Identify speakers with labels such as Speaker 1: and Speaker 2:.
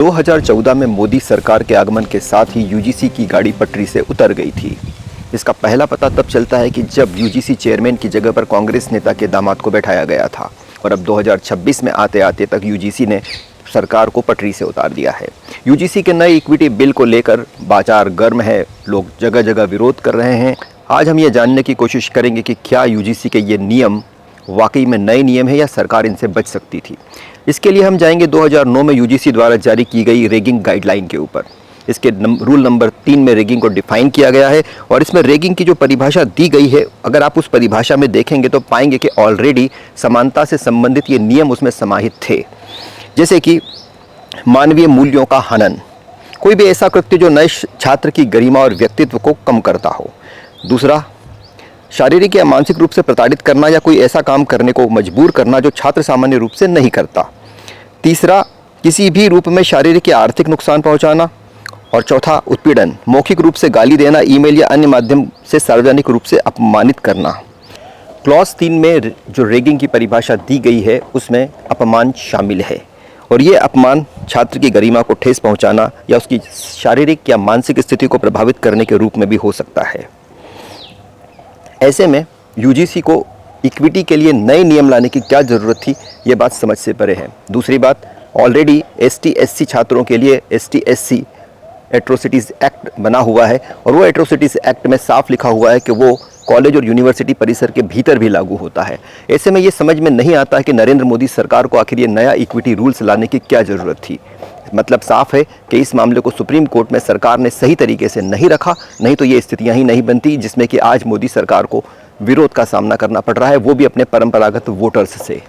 Speaker 1: 2014 में मोदी सरकार के आगमन के साथ ही यूजीसी की गाड़ी पटरी से उतर गई थी। इसका पहला पता तब चलता है कि जब यूजीसी चेयरमैन की जगह पर कांग्रेस नेता के दामाद को बैठाया गया था और अब 2026 में आते आते तक यूजीसी ने सरकार को पटरी से उतार दिया है। यूजीसी के नए इक्विटी बिल को लेकर बाजार गर्म है, लोग जगह जगह विरोध कर रहे हैं। आज हम ये जानने की कोशिश करेंगे कि क्या यूजीसी के ये नियम वाकई में नए नियम है या सरकार इनसे बच सकती थी। इसके लिए हम जाएंगे 2009 में यूजीसी द्वारा जारी की गई रैगिंग गाइडलाइन के ऊपर। इसके रूल नंबर 3 में रैगिंग को डिफाइन किया गया है और इसमें रैगिंग की जो परिभाषा दी गई है, अगर आप उस परिभाषा में देखेंगे तो पाएंगे कि ऑलरेडी समानता से संबंधित ये नियम उसमें समाहित थे, जैसे कि मानवीय मूल्यों का हनन, कोई भी ऐसा कृत्य जो नए छात्र की गरिमा और व्यक्तित्व को कम करता हो। दूसरा, शारीरिक या मानसिक रूप से प्रताड़ित करना या कोई ऐसा काम करने को मजबूर करना जो छात्र सामान्य रूप से नहीं करता। तीसरा, किसी भी रूप में शारीरिक या आर्थिक नुकसान पहुंचाना। और चौथा, उत्पीड़न, मौखिक रूप से गाली देना, ईमेल या अन्य माध्यम से सार्वजनिक रूप से अपमानित करना। क्लॉज 3 में जो रैगिंग की परिभाषा दी गई है उसमें अपमान शामिल है और ये अपमान छात्र की गरिमा को ठेस पहुंचाना या उसकी शारीरिक या मानसिक स्थिति को प्रभावित करने के रूप में भी हो सकता है। ऐसे में यूजीसी को इक्विटी के लिए नए नियम लाने की क्या ज़रूरत थी, ये बात समझ से परे है। दूसरी बात, ऑलरेडी ST/SC छात्रों के लिए ST/SC एट्रोसिटीज़ एक्ट बना हुआ है और वो एट्रोसिटीज़ एक्ट में साफ लिखा हुआ है कि वो कॉलेज और यूनिवर्सिटी परिसर के भीतर भी लागू होता है। ऐसे में ये समझ में नहीं आता है कि नरेंद्र मोदी सरकार को आखिर ये नया इक्विटी रूल्स लाने की क्या ज़रूरत थी। मतलब साफ है कि इस मामले को सुप्रीम कोर्ट में सरकार ने सही तरीके से नहीं रखा, नहीं तो ये स्थितियां ही नहीं बनती जिसमें कि आज मोदी सरकार को विरोध का सामना करना पड़ रहा है, वो भी अपने परंपरागत वोटर्स से।